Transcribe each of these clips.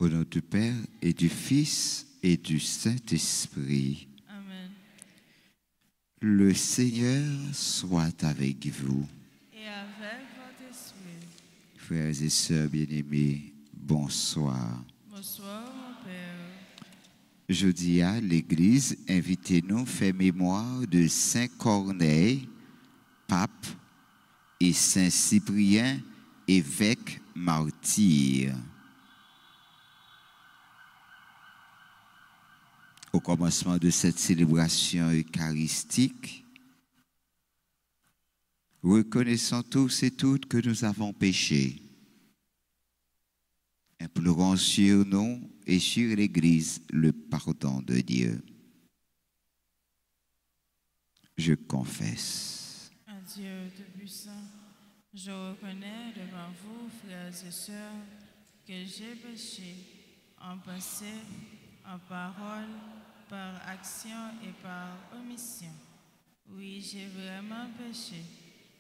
Au nom du Père et du Fils et du Saint-Esprit. Amen. Le Seigneur soit avec vous. Et avec votre esprit. Frères et sœurs bien-aimés, bonsoir. Bonsoir, mon Père. Jeudi à l'Église, invitez-nous faire mémoire de Saint Corneille, pape, et Saint Cyprien, évêque martyr. Au commencement de cette célébration eucharistique, reconnaissons tous et toutes que nous avons péché. Implorons sur nous et sur l'Église le pardon de Dieu. Je confesse. À Dieu Tout-Puissant, je reconnais devant vous, frères et sœurs, que j'ai péché en pensée, en parole, par action et par omission. Oui, j'ai vraiment péché.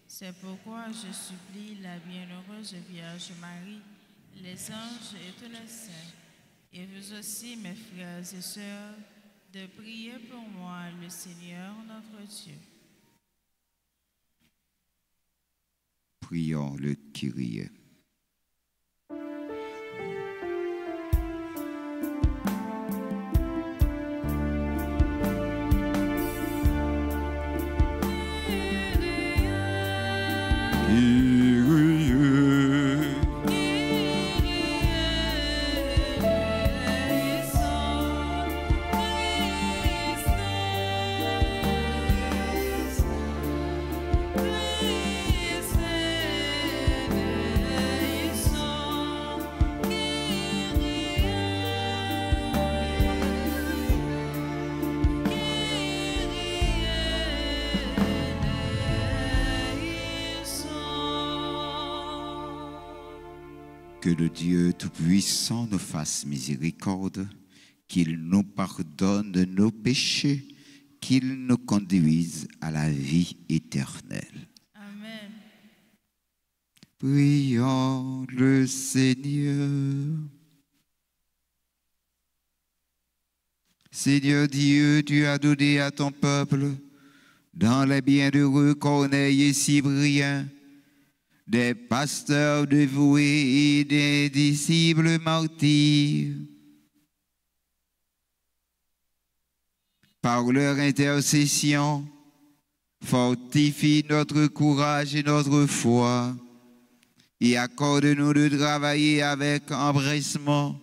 C'est pourquoi je supplie la bienheureuse Vierge Marie, les anges et tous les saints, et vous aussi, mes frères et sœurs, de prier pour moi le Seigneur notre Dieu. Prions le Kyrie. Que le Dieu Tout-Puissant nous fasse miséricorde, qu'il nous pardonne nos péchés, qu'il nous conduise à la vie éternelle. Amen. Prions le Seigneur. Seigneur Dieu, tu as donné à ton peuple, dans les bienheureux Corneille et Cyprien, des pasteurs dévoués et des disciples martyrs. Par leur intercession, fortifie notre courage et notre foi, et accorde-nous de travailler avec empressement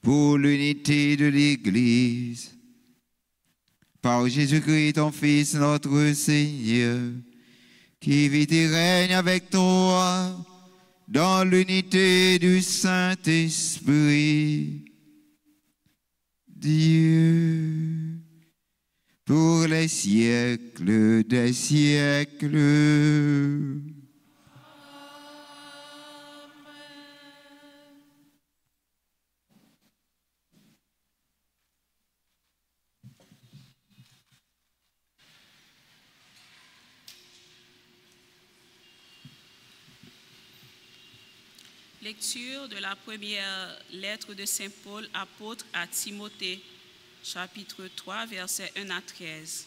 pour l'unité de l'Église. Par Jésus-Christ, ton Fils, notre Seigneur, qui vit et règne avec toi dans l'unité du Saint-Esprit. Dieu, pour les siècles des siècles. Lecture de la première lettre de Saint Paul, apôtre à Timothée, chapitre 3, versets 1 à 13.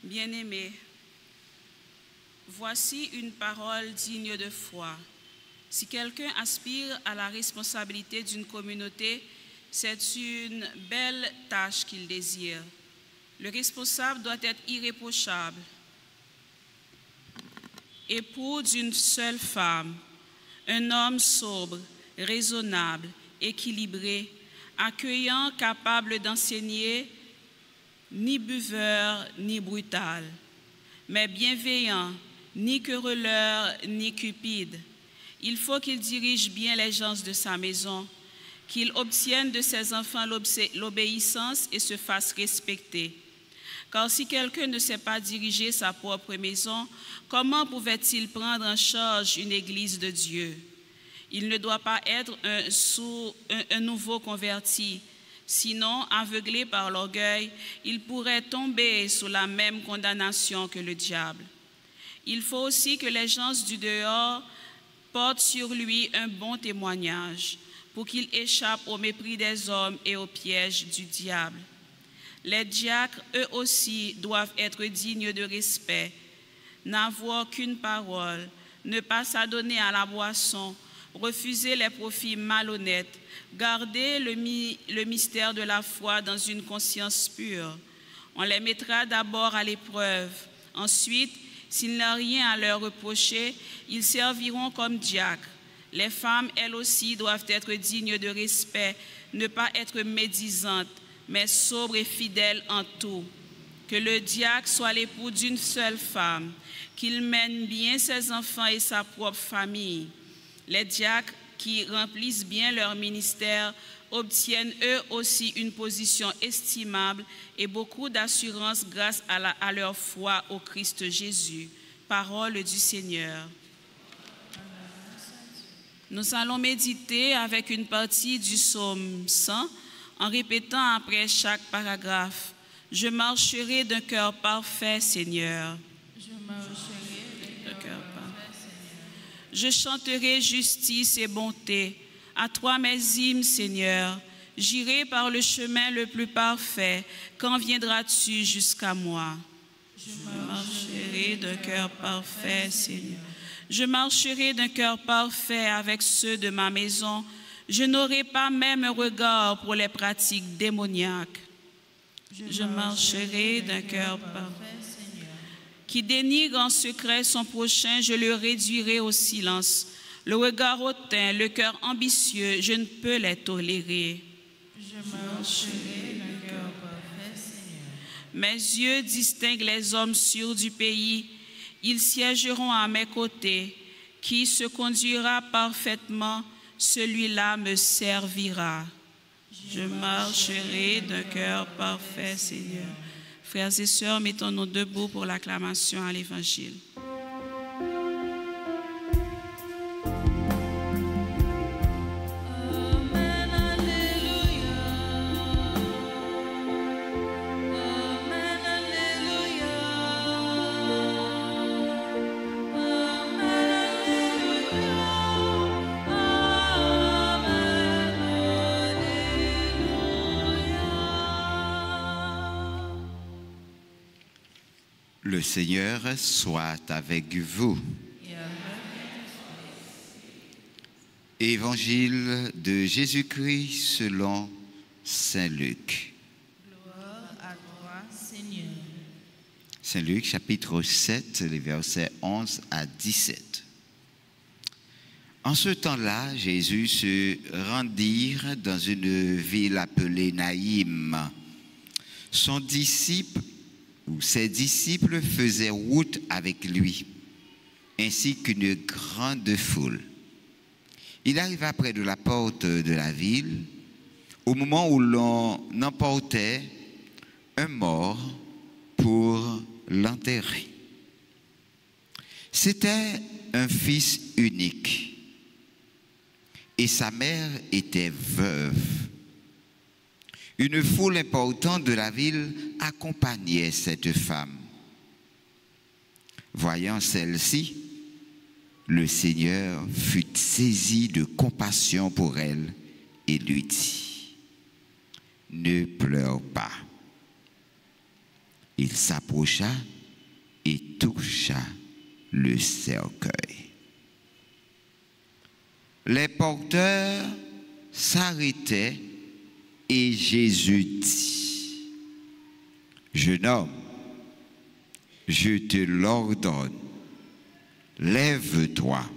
Bien-aimés, voici une parole digne de foi. Si quelqu'un aspire à la responsabilité d'une communauté, c'est une belle tâche qu'il désire. Le responsable doit être irréprochable, époux d'une seule femme, un homme sobre, raisonnable, équilibré, accueillant, capable d'enseigner, ni buveur, ni brutal, mais bienveillant, ni querelleur, ni cupide. Il faut qu'il dirige bien les gens de sa maison, qu'il obtienne de ses enfants l'obéissance et se fasse respecter. Car si quelqu'un ne sait pas diriger sa propre maison, comment pouvait-il prendre en charge une église de Dieu? Il ne doit pas être un nouveau converti, sinon, aveuglé par l'orgueil, il pourrait tomber sous la même condamnation que le diable. Il faut aussi que les gens du dehors portent sur lui un bon témoignage. pour qu'il échappe au mépris des hommes et au piège du diable. Les diacres, eux aussi, doivent être dignes de respect, n'avoir qu'une parole, ne pas s'adonner à la boisson, refuser les profits malhonnêtes, garder le mystère de la foi dans une conscience pure. On les mettra d'abord à l'épreuve. Ensuite, s'il n'y a rien à leur reprocher, ils serviront comme diacres. Les femmes, elles aussi, doivent être dignes de respect, ne pas être médisantes, mais sobres et fidèles en tout. Que le diacre soit l'époux d'une seule femme, qu'il mène bien ses enfants et sa propre famille. Les diacres qui remplissent bien leur ministère obtiennent eux aussi une position estimable et beaucoup d'assurance grâce à leur foi au Christ Jésus. Parole du Seigneur. Nous allons méditer avec une partie du psaume 100 en répétant après chaque paragraphe. Je marcherai d'un cœur parfait, Seigneur. Je marcherai d'un cœur parfait, Seigneur. Je chanterai justice et bonté. À toi mes hymnes, Seigneur. J'irai par le chemin le plus parfait. Quand viendras-tu jusqu'à moi? Je marcherai d'un cœur parfait, Seigneur. Je marcherai d'un cœur parfait avec ceux de ma maison. Je n'aurai pas même un regard pour les pratiques démoniaques. Je marcherai d'un cœur parfait, Seigneur. Qui dénigre en secret son prochain, je le réduirai au silence. Le regard hautain, le cœur ambitieux, je ne peux les tolérer. Je marcherai d'un cœur parfait, Seigneur. Mes yeux distinguent les hommes sûrs du pays. Ils siégeront à mes côtés. Qui se conduira parfaitement, celui-là me servira. Je marcherai d'un cœur parfait, Seigneur. Frères et sœurs, mettons-nous debout pour l'acclamation à l'Évangile. Le Seigneur soit avec vous. Évangile de Jésus-Christ selon Saint Luc. Gloire à toi, Seigneur. Saint Luc, chapitre 7, les versets 11 à 17. En ce temps-là, Jésus se rendit dans une ville appelée Naïm. Ses disciples faisaient route avec lui, ainsi qu'une grande foule. Il arriva près de la porte de la ville, au moment où l'on emportait un mort pour l'enterrer. C'était un fils unique, et sa mère était veuve. Une foule importante de la ville accompagnait cette femme. Voyant celle-ci, le Seigneur fut saisi de compassion pour elle et lui dit : « Ne pleure pas. » Il s'approcha et toucha le cercueil. Les porteurs s'arrêtaient et Jésus dit : « Jeune homme, je te l'ordonne, lève-toi. »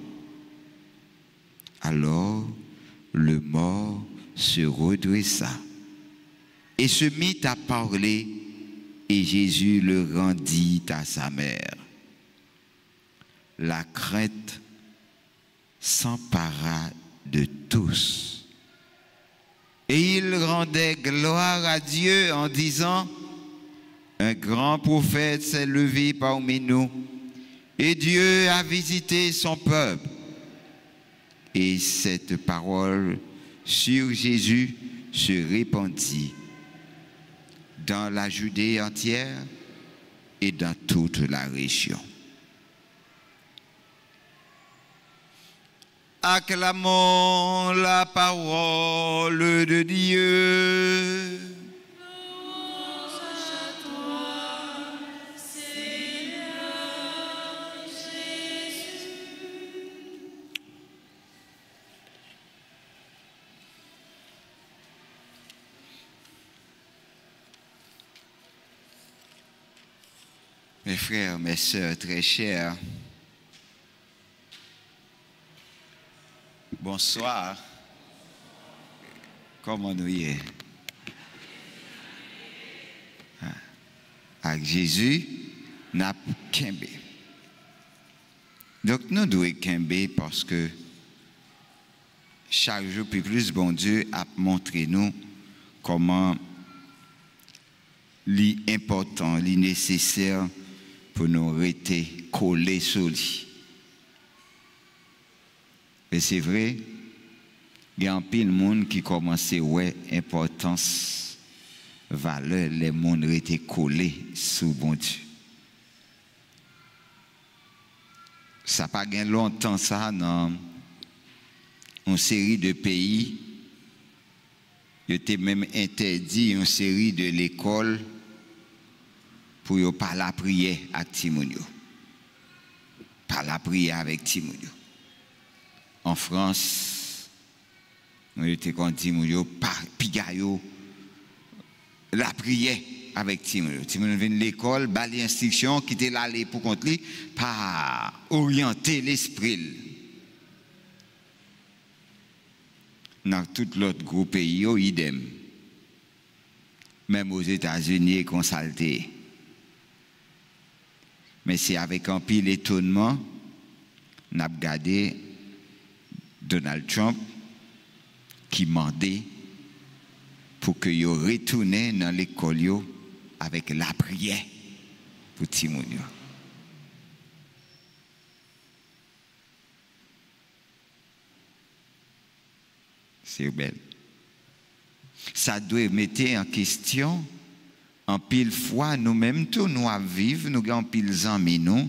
Alors le mort se redressa et se mit à parler, et Jésus le rendit à sa mère. La crainte s'empara de tous. Et il rendait gloire à Dieu en disant : « Un grand prophète s'est levé parmi nous, et Dieu a visité son peuple. » Et cette parole sur Jésus se répandit dans la Judée entière et dans toute la région. Acclamons la parole de Dieu. Mes frères, mes sœurs très chers, bonsoir. Comment nous y est? Avec Jésus, nous avons Kembe. Donc nous devons Kembe parce que chaque jour plus, bon Dieu a montré nous comment l'important, le nécessaire pour nous rester collés sur lui. Et c'est vrai, il y a un peu de monde qui commence à voir l'importance, valeur, les mondes rester collés sur bon Dieu. Ça n'a pas gagné longtemps ça dans une série de pays. Il était même interdit une série de l'école pour ne pas la prière avec Timonio. Pas la prière avec Timonio. En France, on était contre Timonio, par Pigayo, la prière avec Timonio. Timonio vient de l'école, bat l'instruction, qui était là pour contre lui, pas orienter l'esprit. Dans tout l'autre groupe pays, idem. Même aux États-Unis, consulté. Mais c'est avec un pile étonnement, on a regardé Donald Trump qui demandait pour que yo retourne dans l'école avec la prière pour Timonio. C'est belle. Ça doit mettre en question en pile fois nous-mêmes tous nous à vivre, nous avons pile amis nous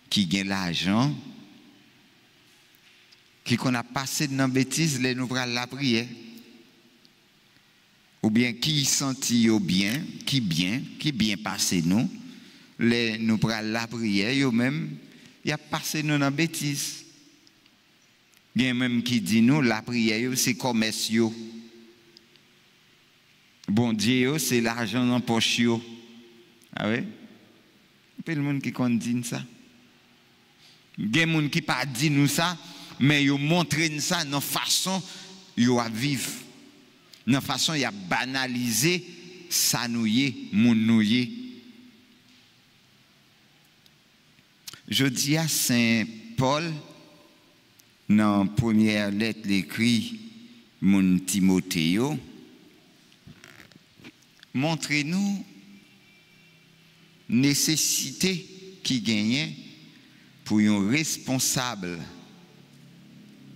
qui gagnent l'argent qui qu'on a passé dans bêtise les nous pral la prière ou bien qui senti bien passé nous les nous pral la prière yo même il a passé nous dans bêtise. Il y a même qui dit nous la prière c'est commerce yo. Bon Dieu, c'est l'argent dans poche. Ah oui? Il y a le monde qui dit ça. Il y a des gens qui ne pas dit nous ça, mais ils montrent ça dans la façon dont ils vivent. Dans la façon dont ils banalisé ça nous y, mon nous y. Je dis à Saint Paul, dans la première lettre, l'écrit mon Timothéo, montrez-nous nécessité qui gagne pour un responsable,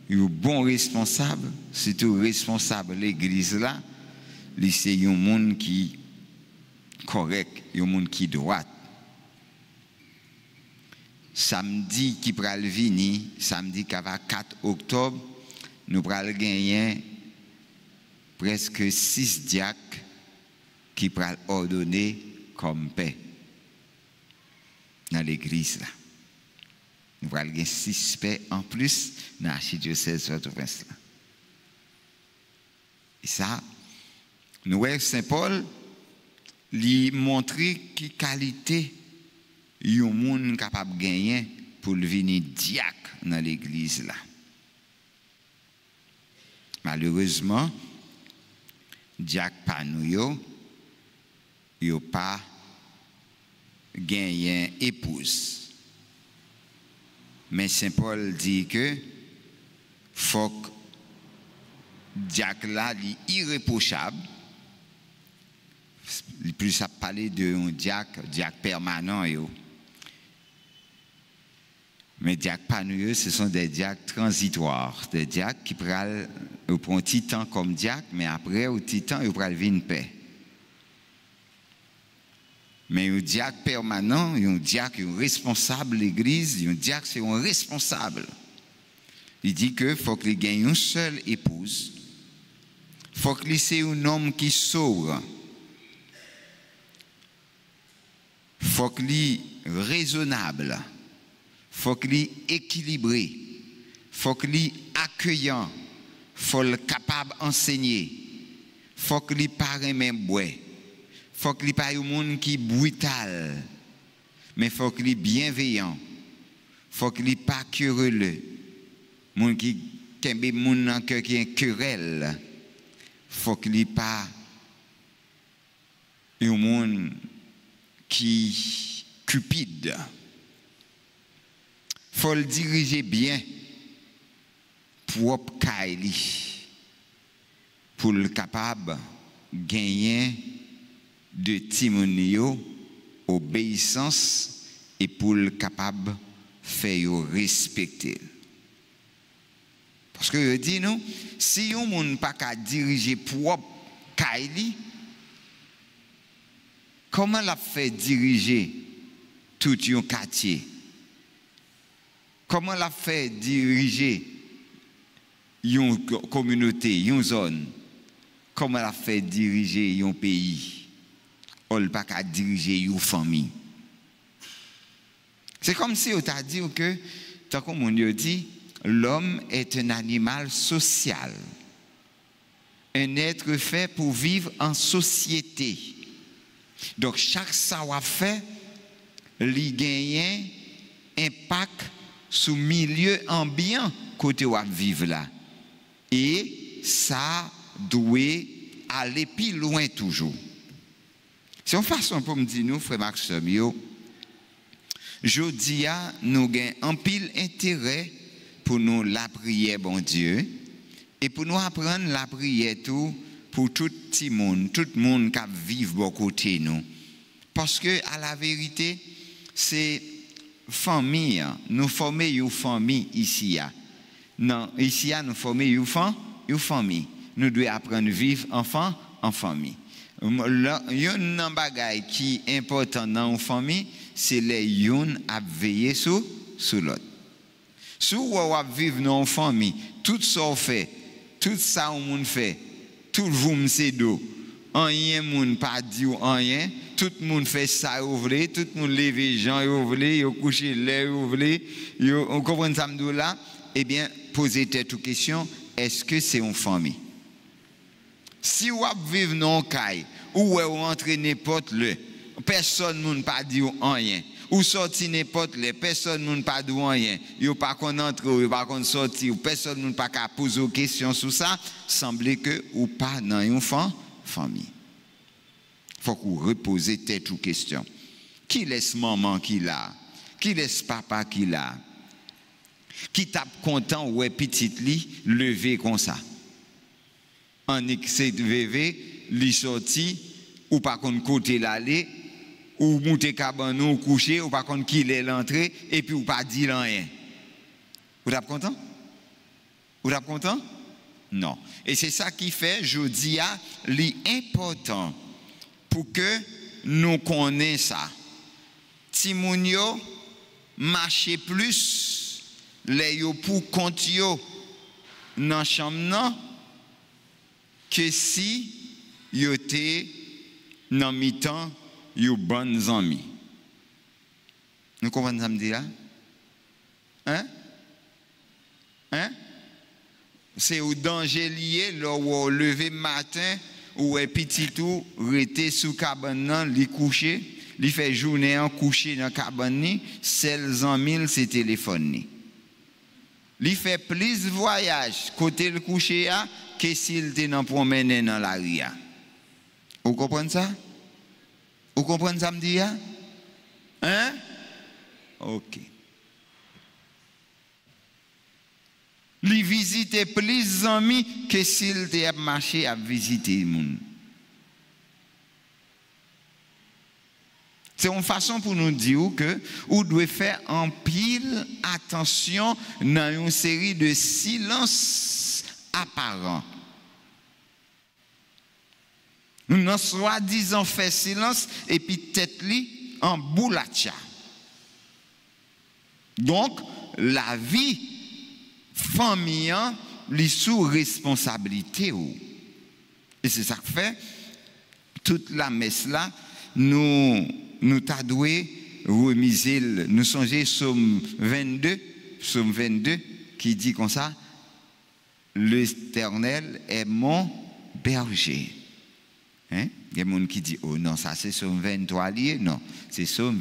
un bon responsable, surtout responsable de l'église là, c'est un monde qui correct, un monde qui droit. Samedi qui pral vini, samedi qui va 4 octobre, nous pral gagner presque 6 diacres qui pral ordonner comme paix dans l'église là. Nous pral gagner 6 paix en plus dans l'archidiocèse de Port-au-Prince là. Et ça, nous voyons Saint Paul lui montrer qui qualité un monde capable de gagner pour venir diacre dans l'église là. Malheureusement, diacre pas nous yo pas gagné épouse. Mais Saint Paul dit que faut que diacre là est irréprochable. Plus à parler de diacre permanent yo. Mais diacres panouilleux, ce sont des diacres transitoires, des diacres qui prennent un petit temps comme diacre, mais après, au petit temps, ils prennent une paix. Mais un diacre permanent, un diacre responsable de l'église, un diacre c'est un responsable. Il dit que faut qu'il gagne une seule épouse. Faut qu'il soit un homme qui sobre. Faut qu'il soit raisonnable. Faut qu'il soit équilibré. Faut qu'il soit accueillant. Faut qu'il soit capable d'enseigner. Faut qu'il soit pas même bois. Faut qu'il pas un monde qui est brutal. Mais faut qu'il soit bienveillant. Faut qu'il soit pas querelleux. Monde qui kembe moun nan cœur qui est querelle. Faut qu'il soit pas un monde qui cupide. Faut le diriger bien propre Kaili pour le capable gagner de timonio obéissance et pour le capable faire respecter. Parce que je dis nous, si on monde pas qu'à diriger propre Kaili, comment la fait diriger tout un quartier? Comment la fait diriger une communauté, une zone? Comment la fait diriger un pays? On ne peut pas diriger une famille. C'est comme si on t'a dit que, tant qu'on m'a dit, l'homme est un animal social. Un être fait pour vivre en société. Donc, chaque savoir-faire, il gagne impact sur le milieu ambiant côté où vivre là. Et ça doit aller plus loin toujours. C'est une façon pour me dire, nous, frère Maxime, je dis à nous avons un pile intérêt pour nous la prière, bon Dieu, et pour nous apprendre la prière tout pour tout le monde qui vit à côté de nous. Parce que, à la vérité, c'est famille. Nous formons une famille ici. Non, ici, nous formons une famille. Nous devons apprendre à vivre en famille. Il y a un bagage qui est important dans une famille, c'est les uns à veiller sur l'autre. Si vous vivez dans une famille, tout ça on fait, tout ça on fait, tout le monde c'est d'eau. Rien moun pas dit rien, tout le monde fait ça vous voulez, tout le monde lève les gens vous voulez, vous couchez l'air vous voulez, on comprend ça là, eh bien posez cette question, est-ce que c'est une famille? Si vous vivez dans un caille ou vous entrez n'importe le, personne ne pas dit rien. Ou sorti n'importe le, personne ne pas dit rien. Vous pas qu'on entre, vous pas qu'on sortir, personne ne pas poser des questions sur ça, semble que ou pas dans une famille. Il faut que vous reposez tête aux questions. Qui laisse maman qui l'a? Qui laisse papa qui l'a? Qui tape content ou est petit lit levé comme ça? En excès de VV, li sorti, ou pas qu'on côté l'aller, ou monter cabane ou coucher, ou pas qu'on qui est l'entrée, et puis ou pas dire rien. Vous êtes content? Vous êtes content? Non. Et c'est ça qui fait, je dis, l'important pour que nous connaissions ça. Timounio marcher plus, les yo pour compte yo dans chambre que si yo te dans mi-temps yo bonnes amis. Nous comprenons ça me dit là? Hein? C'est au danger lié là où lever matin ou est petit tout rester sous cabane nan li coucher, li fait journée en coucher dans cabane ni, seuls en mille c'est téléphone ni. Li fait plus voyage côté le coucher a que s'il était dans promener dans la rue. Vous comprenez ça? Vous comprenez ça me dit? Hein? OK. Li visiter plus amis que s'il était marché à visiter le monde. C'est une façon pour nous dire que vous devez faire en pile attention dans une série de silences apparents. Nous n'en soi-disant fait silence et puis tête li en boulacha. Donc, la vie famille, les sous responsabilité. Et c'est ça que fait, toute la messe là, nous t'a doué remiser, nous songez Psaume 22, qui dit comme ça, l'Éternel est mon berger. Hein? Il y a des gens qui disent, oh non, ça c'est Psaume 23 lié. Non, c'est Psaume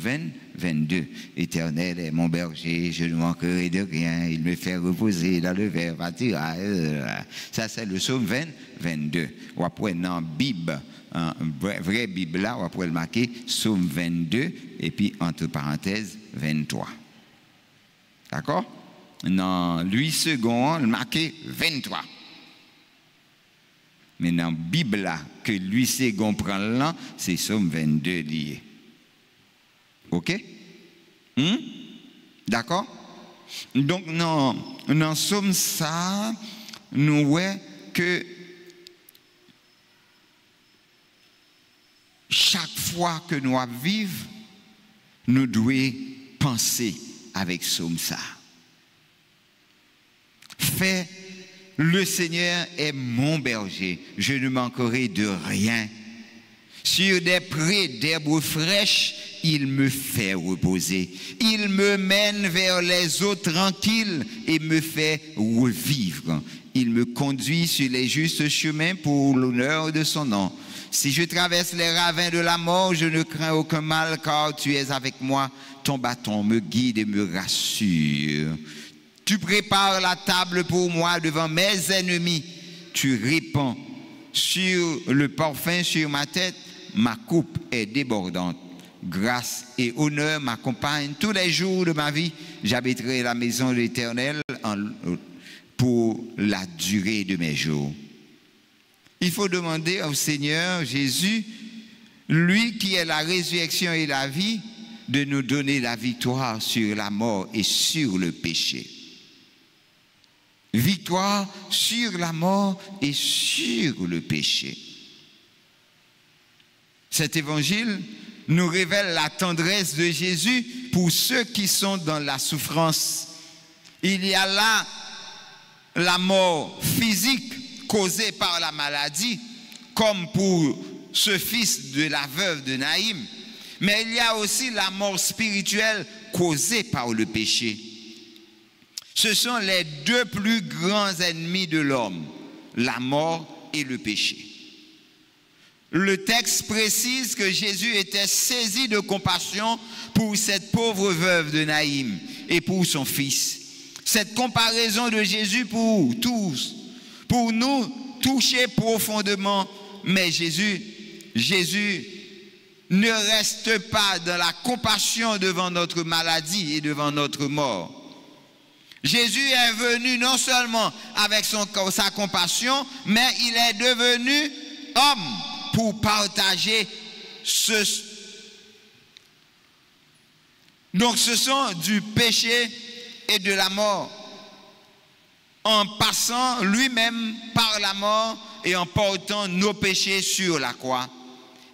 22. Éternel est mon berger, je ne manquerai de rien. Il me fait reposer dans le vert pâturage. Ça c'est le Psaume 22. Ou après dans la Bible, vraie Bible là, on pourrait le marquer Psaume 22 et puis entre parenthèses 23. D'accord? Dans Louis II, le marqué 23. Mais dans la Bible là, que Louis II prend là, c'est Psaume 22 lié. Ok? D'accord? Donc, dans Psaume ça, nous voyons que chaque fois que nous vivons, nous devons penser avec Psaume ça. Fait, le Seigneur est mon berger, je ne manquerai de rien. Sur des prés d'herbes fraîches, il me fait reposer. Il me mène vers les eaux tranquilles et me fait revivre. Il me conduit sur les justes chemins pour l'honneur de son nom. Si je traverse les ravins de la mort, je ne crains aucun mal car tu es avec moi. Ton bâton me guide et me rassure. Tu prépares la table pour moi devant mes ennemis. Tu répands sur le parfum sur ma tête. Ma coupe est débordante. Grâce et honneur m'accompagnent tous les jours de ma vie. J'habiterai la maison de l'Éternel pour la durée de mes jours. Il faut demander au Seigneur Jésus, lui qui est la résurrection et la vie, de nous donner la victoire sur la mort et sur le péché. Victoire sur la mort et sur le péché. Cet évangile nous révèle la tendresse de Jésus pour ceux qui sont dans la souffrance. Il y a là la mort physique causée par la maladie, comme pour ce fils de la veuve de Naïm. Mais il y a aussi la mort spirituelle causée par le péché. Ce sont les deux plus grands ennemis de l'homme, la mort et le péché. Le texte précise que Jésus était saisi de compassion pour cette pauvre veuve de Naïm et pour son fils. Cette comparaison de Jésus pour tous, pour nous, touchait profondément, mais Jésus ne reste pas dans la compassion devant notre maladie et devant notre mort. Jésus est venu non seulement avec sa compassion, mais il est devenu homme pour partager Donc ce sont du péché et de la mort. En passant lui-même par la mort et en portant nos péchés sur la croix.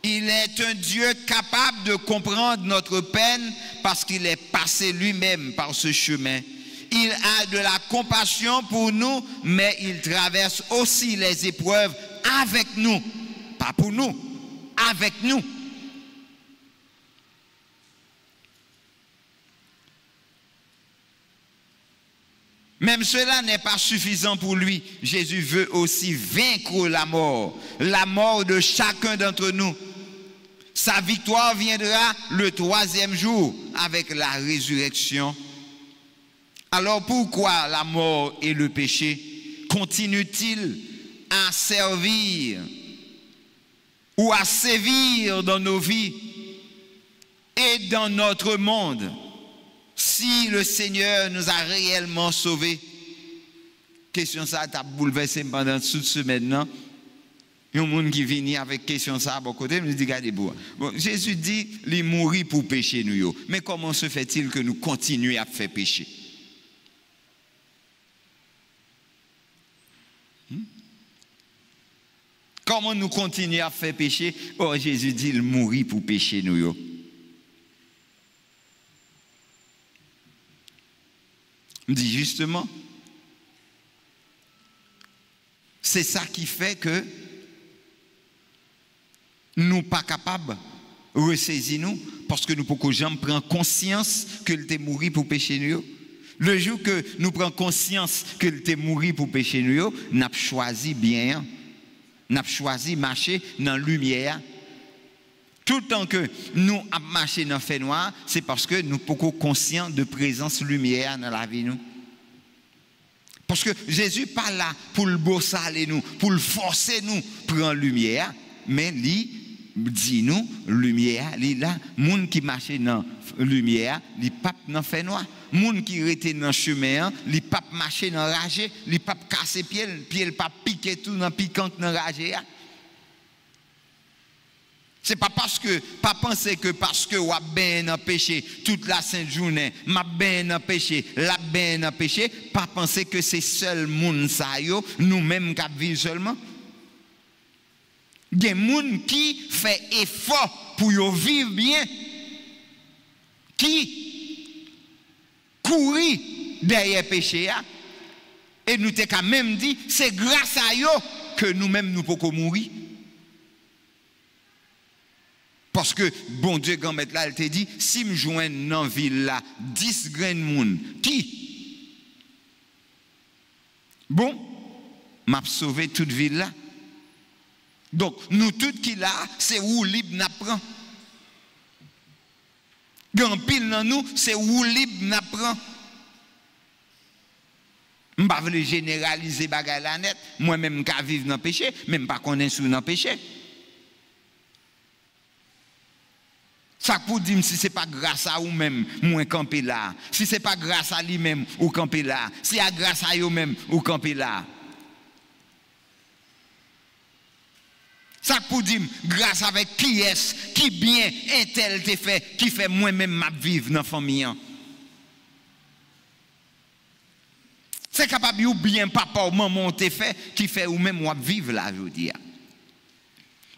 Il est un Dieu capable de comprendre notre peine parce qu'il est passé lui-même par ce chemin. Il a de la compassion pour nous, mais il traverse aussi les épreuves avec nous. Pas pour nous, avec nous. Même cela n'est pas suffisant pour lui. Jésus veut aussi vaincre la mort de chacun d'entre nous. Sa victoire viendra le 3e jour avec la résurrection. Alors pourquoi la mort et le péché continuent-ils à servir ou à sévir dans nos vies et dans notre monde si le Seigneur nous a réellement sauvés? Question ça t'a bouleversé pendant toute semaine, non? Il y a un monde qui vient avec question ça à mon côté, me dit regardez bon, Jésus dit il mourit pour pécher nous. Mais comment se fait-il que nous continuons à faire pécher? Comment nous continuons à faire pécher? Oh, Jésus dit il mourit pour pécher nous. Me dit justement, c'est ça qui fait que nous pas capables de ressaisir nous, parce que nous pouvons jamais prendre conscience que le t'est mort pour pécher nous. Le jour que nous prenons conscience que le t'est mort pour pécher nous, nous avons choisi bien, nous avons choisi marcher dans la lumière. Tout le temps que nous avons marché dans le fait noir, c'est parce que nous sommes conscients de présence lumière dans la vie nous. Parce que Jésus n'est pas là pour le bossaler nous, pour le forcer nous prendre lumière, mais lui dit nous lumière, lui là, monde qui marche dans lumière, lui pas dans fait noir. Monde qui était dans chemin, lui pas marcher dans rage, lui pas casser pied pas piquer tout dans piquant dans rage. C'est pas parce que, pas penser que parce que ou a ben dans péché toute la sainte journée, m'a ben dans péché, la ben dans péché, pas penser que c'est seul monde ça yo, nous-mêmes qui vivons seulement. Il y a des gens qui fait effort pour vivre bien, qui courir derrière péché et nous t'ai quand même dit c'est grâce à eux que nous-mêmes nous pouvons mourir. Parce que, bon Dieu, quand mettre là, elle t'a dit, si je joins dans la ville là, 10 grains de monde, qui? Bon, m'a sauvé toute ville là. Donc, nous tous qui là, c'est où libre n'apprend. Grand pile dans nous, c'est où libre n'apprend. Je ne vais pas généraliser bagay la net, moi-même qui vivre dans le péché, même pas qu'on est sous dans le péché. Ça pour dire si ce n'est pas grâce à vous-même, moi camper là. Si ce n'est pas grâce à lui-même, ou camper là. Si c'est grâce à vous-même, ou camper là. Ça pour dire grâce avec qui est-ce, qui bien un tel te fait, qui fait moi-même ma vivre dans la famille. C'est capable ou bien papa ou maman te fait, qui fait ou même vivre là, je veux dire.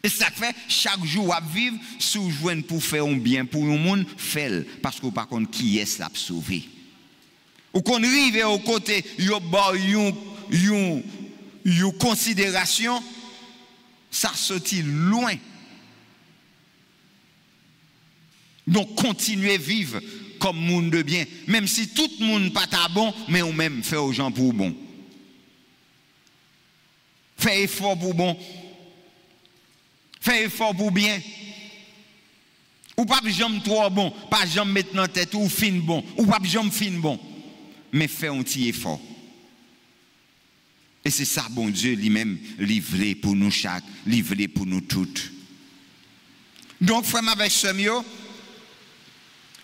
Et ça fait chaque jour à vivre sous joindre pour faire un bien pour un monde fait parce que par contre qui est là pour sauver. Ou qu'on arrive au côté une considération ça sortit loin. Donc continuez à vivre comme monde de bien même si tout le monde pas ta bon mais ou même fait aux gens pour bon. Fait effort pour bon. Fais effort pour bien. Ou pas jambe trop bon, pas jambe mettre dans tête ou fin bon, ou pas jambe fin bon. Mais fais un petit effort. Et c'est ça bon Dieu lui-même livré pour nous chaque, livré pour nous toutes. Donc frère avec Semio,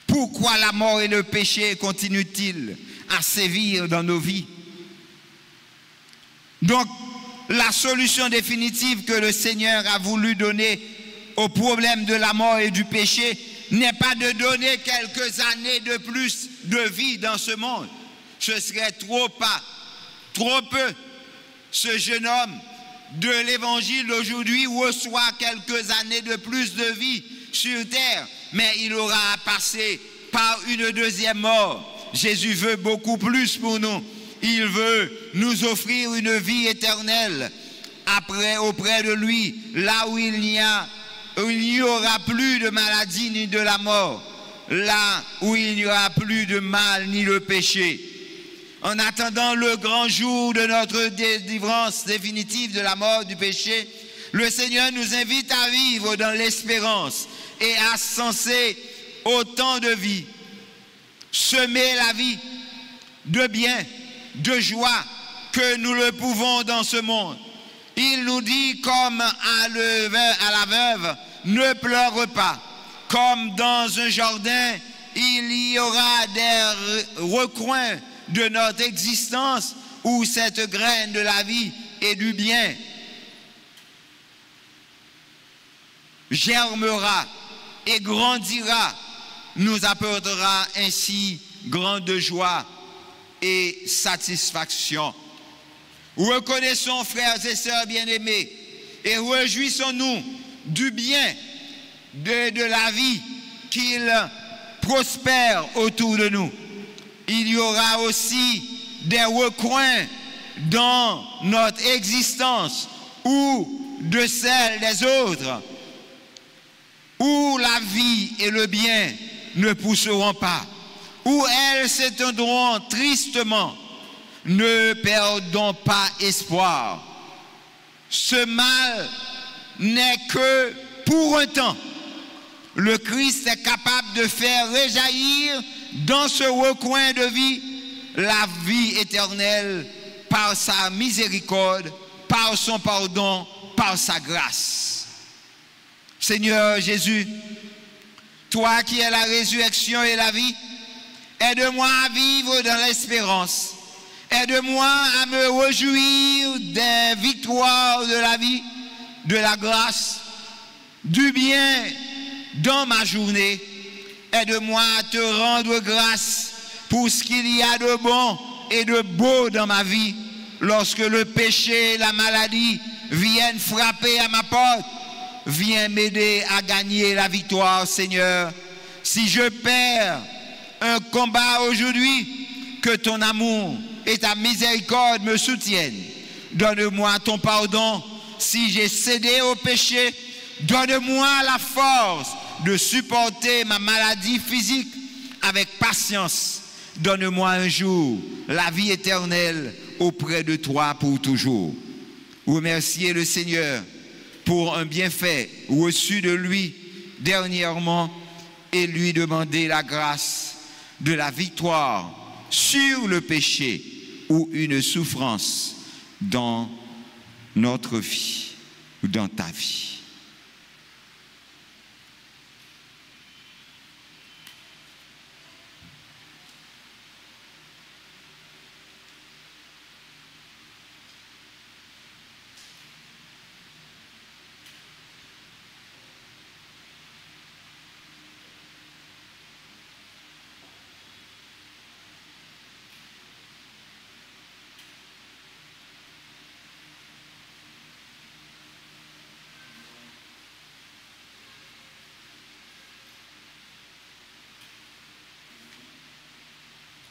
pourquoi la mort et le péché continuent-ils à sévir dans nos vies? Donc la solution définitive que le Seigneur a voulu donner au problème de la mort et du péché n'est pas de donner quelques années de plus de vie dans ce monde. Ce serait trop peu. Ce jeune homme de l'évangile d'aujourd'hui reçoit quelques années de plus de vie sur terre, mais il aura passé par une deuxième mort. Jésus veut beaucoup plus pour nous. Il veut nous offrir une vie éternelle auprès de lui, là où il n'y aura plus de maladie ni de la mort, là où il n'y aura plus de mal ni de péché. En attendant le grand jour de notre délivrance définitive de la mort du péché, le Seigneur nous invite à vivre dans l'espérance et à censer autant de vie, semer la vie de bien, de joie que nous le pouvons dans ce monde. Il nous dit comme à la veuve, ne pleure pas. Comme dans un jardin, il y aura des recoins de notre existence où cette graine de la vie et du bien germera et grandira, nous apportera ainsi grande joie et satisfaction. Reconnaissons, frères et sœurs bien-aimés, et réjouissons-nous du bien de la vie qu'il prospère autour de nous. Il y aura aussi des recoins dans notre existence ou de celle des autres, où la vie et le bien ne pousseront pas, où elles s'éteindront tristement, ne perdons pas espoir. Ce mal n'est que pour un temps. Le Christ est capable de faire réjaillir dans ce recoin de vie la vie éternelle par sa miséricorde, par son pardon, par sa grâce. Seigneur Jésus, toi qui es la résurrection et la vie, aide-moi à vivre dans l'espérance. Aide-moi à me réjouir des victoires de la vie, de la grâce, du bien dans ma journée. Aide-moi à te rendre grâce pour ce qu'il y a de bon et de beau dans ma vie. Lorsque le péché et la maladie viennent frapper à ma porte, viens m'aider à gagner la victoire, Seigneur. Si je perds un combat aujourd'hui, que ton amour et ta miséricorde me soutiennent. Donne-moi ton pardon si j'ai cédé au péché. Donne-moi la force de supporter ma maladie physique avec patience. Donne-moi un jour la vie éternelle auprès de toi pour toujours. Remerciez le Seigneur pour un bienfait reçu de lui dernièrement et lui demander la grâce de la victoire sur le péché ou une souffrance dans notre vie ou dans ta vie.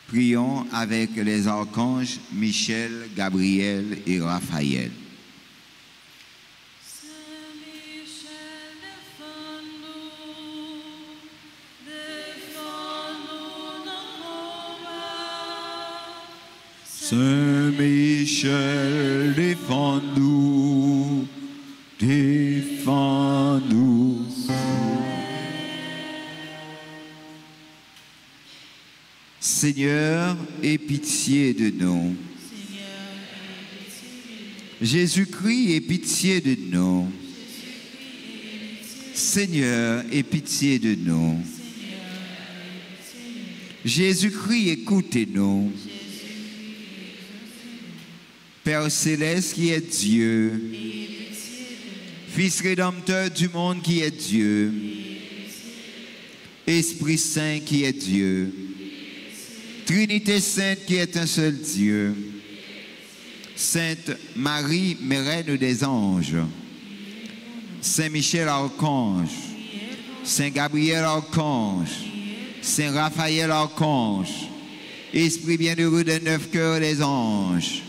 Prions avec les archanges Michel, Gabriel et Raphaël. Saint Michel, défends-nous, défends-nous. Seigneur, aie pitié de nous. Jésus-Christ, aie pitié de nous. Seigneur, aie pitié de nous. Jésus-Christ, écoutez-nous. Père céleste qui est Dieu, Fils rédempteur du monde qui est Dieu, Esprit Saint qui est Dieu, Trinité Sainte qui est un seul Dieu, Sainte Marie, Reine des anges, Saint Michel Archange, Saint Gabriel Archange, Saint Raphaël Archange, Esprit bienheureux des 9 cœurs des anges,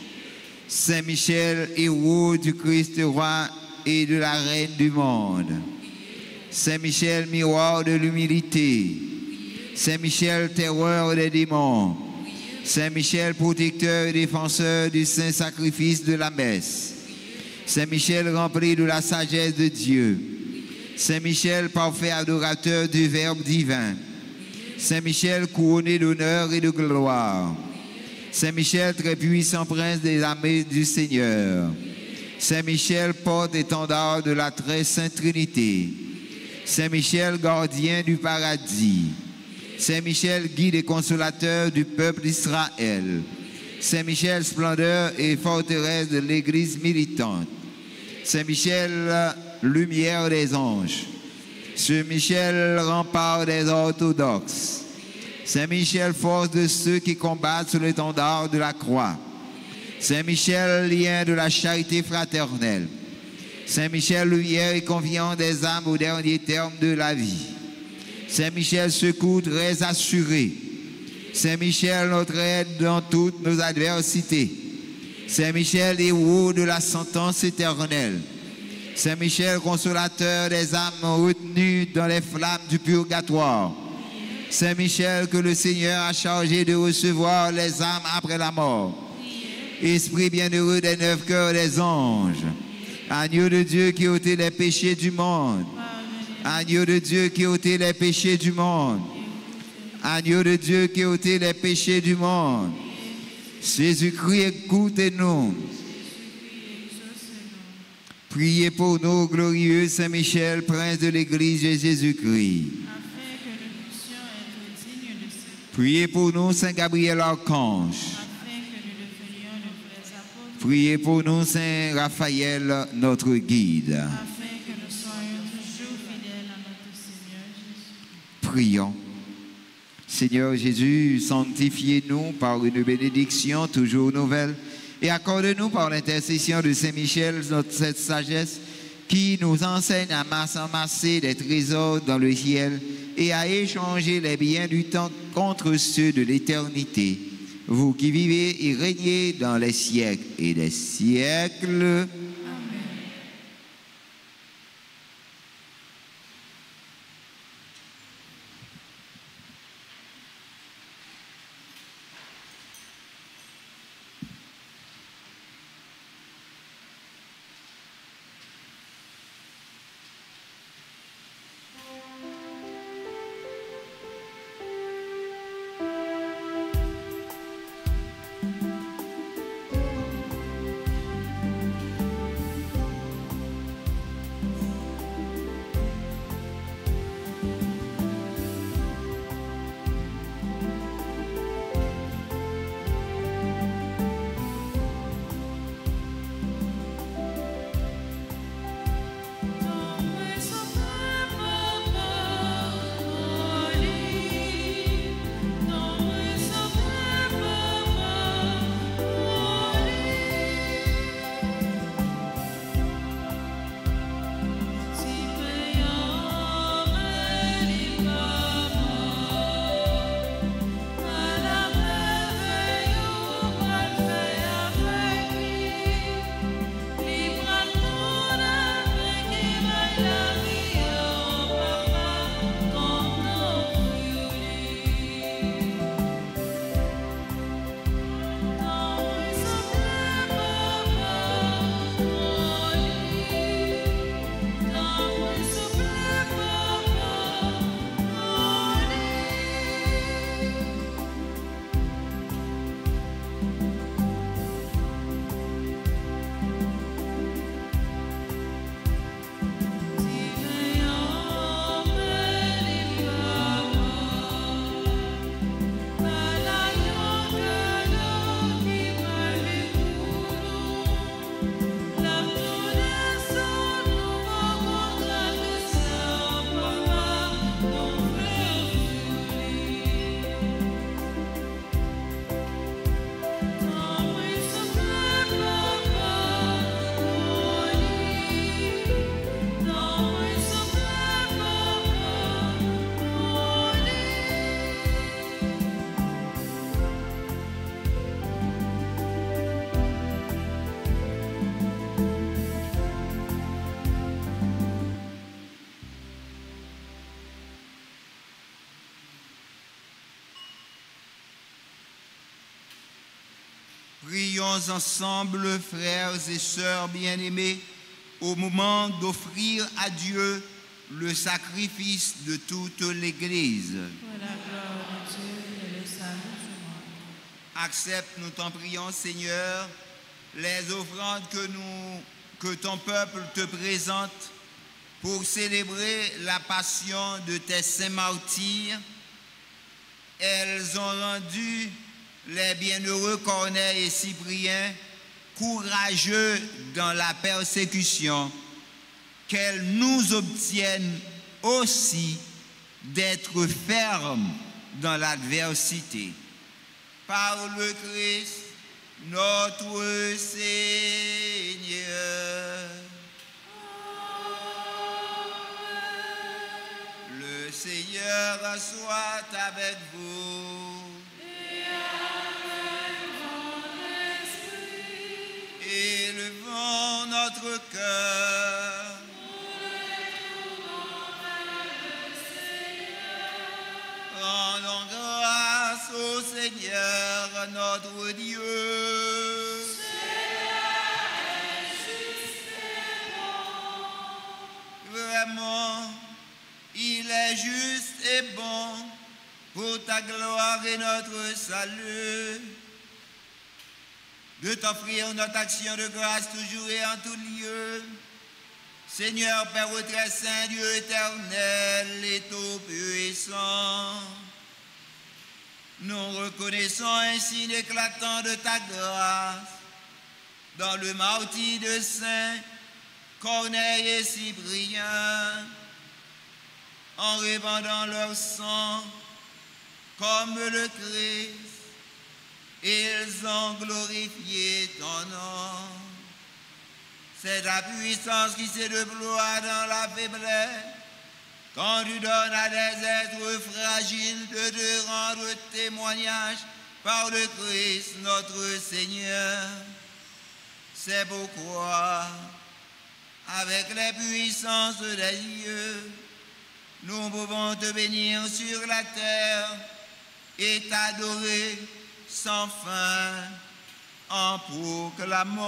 Saint Michel, héros du Christ roi et de la Reine du monde, Saint Michel, miroir de l'humilité, Saint Michel, terreur des démons, Saint Michel, protecteur et défenseur du saint sacrifice de la messe, Saint Michel, rempli de la sagesse de Dieu, Saint Michel, parfait adorateur du Verbe divin, Saint Michel, couronné d'honneur et de gloire, Saint Michel, très puissant prince des armées du Seigneur, Saint Michel, porte-étendard de la très sainte Trinité, Saint Michel, gardien du paradis, Saint Michel, guide et consolateur du peuple d'Israël, Saint Michel, splendeur et forteresse de l'Église militante, Saint Michel, lumière des anges, Saint Michel, rempart des orthodoxes, Saint Michel, force de ceux qui combattent sous l'étendard de la croix, Saint Michel, lien de la charité fraternelle, Saint Michel, lumière et confiance des âmes au dernier terme de la vie, Saint Michel, secours très assuré, Saint Michel, notre aide dans toutes nos adversités, Saint Michel, héros de la sentence éternelle. Saint Michel, consolateur des âmes retenues dans les flammes du purgatoire. Saint Michel, que le Seigneur a chargé de recevoir les âmes après la mort. Esprit bienheureux des 9 cœurs des anges. Agneau de Dieu qui ôtait les péchés du monde. Agneau de Dieu qui ôtait les péchés du monde. Agneau de Dieu qui ôtait les péchés du monde. Jésus-Christ, écoutez-nous. Priez pour nous, glorieux Saint Michel, prince de l'Église de Jésus-Christ. afin que nous puissions être dignes de ce Priez pour nous, Saint Gabriel Archange. afin que nous devenions de vrais apôtres, Priez pour nous, Saint Raphaël, notre guide. afin que nous soyons toujours fidèles à notre Seigneur Jésus. Prions. Seigneur Jésus, sanctifiez-nous par une bénédiction toujours nouvelle et accorde-nous par l'intercession de Saint Michel cette sagesse qui nous enseigne à amasser des trésors dans le ciel et à échanger les biens du temps contre ceux de l'éternité. Vous qui vivez et régnez dans les siècles et des siècles. Prions ensemble, frères et sœurs bien-aimés, au moment d'offrir à Dieu le sacrifice de toute l'Église. Pour la gloire de Dieu et le salut du monde. Accepte, nous t'en prions, Seigneur, les offrandes que ton peuple te présente pour célébrer la passion de tes saints martyrs. Elles ont rendu les bienheureux Corneille et Cyprien courageux dans la persécution, qu'elles nous obtiennent aussi d'être fermes dans l'adversité. Par le Christ, notre Seigneur. Le Seigneur soit avec vous. Et avec ton esprit. Rendons grâce au Seigneur notre Dieu. Vraiment, il est juste et bon pour ta gloire et notre salut, de t'offrir notre action de grâce toujours et en tout lieu. Seigneur, Père très saint, Dieu éternel et tout-puissant, nous reconnaissons un signe éclatant de ta grâce dans le martyre de Saint Corneille et Cyprien, en répandant leur sang comme le Christ, ils ont glorifié ton nom. C'est ta puissance qui se déploie dans la faiblesse, quand tu donnes à des êtres fragiles de te rendre témoignage par le Christ notre Seigneur. C'est pourquoi, avec les puissances des dieux, nous pouvons te bénir sur la terre et t'adorer sans fin en proclamant.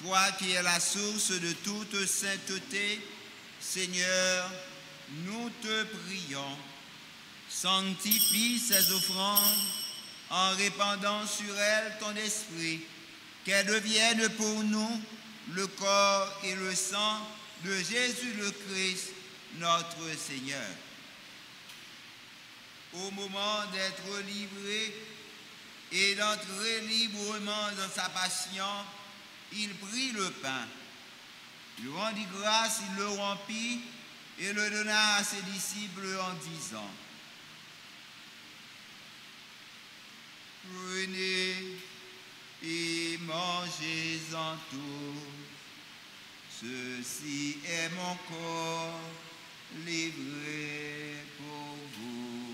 Toi qui es la source de toute sainteté, Seigneur, nous te prions. Sanctifie ces offrandes en répandant sur elles ton esprit, qu'elles deviennent pour nous le corps et le sang de Jésus le Christ, notre Seigneur. Au moment d'être livré et d'entrer librement dans sa passion, il prit le pain, il rendit grâce, il le rompit et le donna à ses disciples en disant: Prenez et mangez-en tous, ceci est mon corps livré pour vous.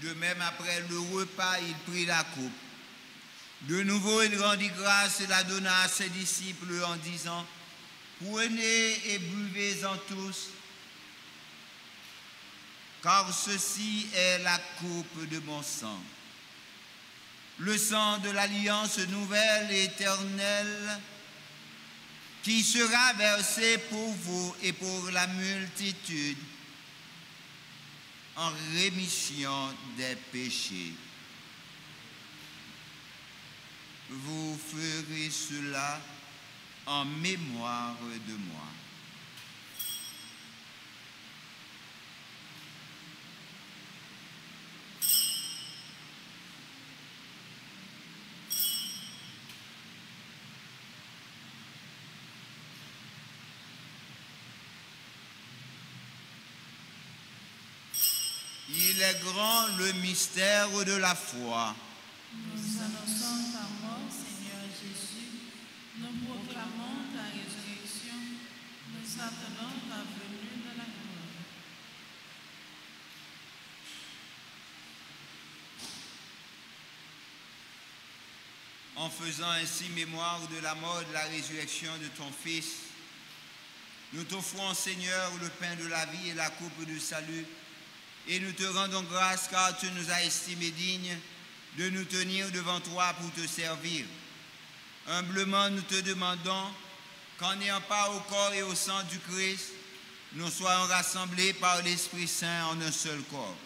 De même, après le repas, il prit la coupe. De nouveau, il rendit grâce et la donna à ses disciples en disant: Prenez et buvez-en tous, car ceci est la coupe de mon sang, le sang de l'alliance nouvelle et éternelle qui sera versé pour vous et pour la multitude en rémission des péchés. Vous ferez cela en mémoire de moi. Il est grand le mystère de la foi. Nous annonçons ta mort, Seigneur Jésus. Nous proclamons ta résurrection. Nous attendons ta venue dans la gloire. En faisant ainsi mémoire de la mort et de la résurrection de ton Fils, nous t'offrons, Seigneur, le pain de la vie et la coupe du salut, et nous te rendons grâce car tu nous as estimés dignes de nous tenir devant toi pour te servir. Humblement, nous te demandons qu'en ayant part au corps et au sang du Christ, nous soyons rassemblés par l'Esprit Saint en un seul corps.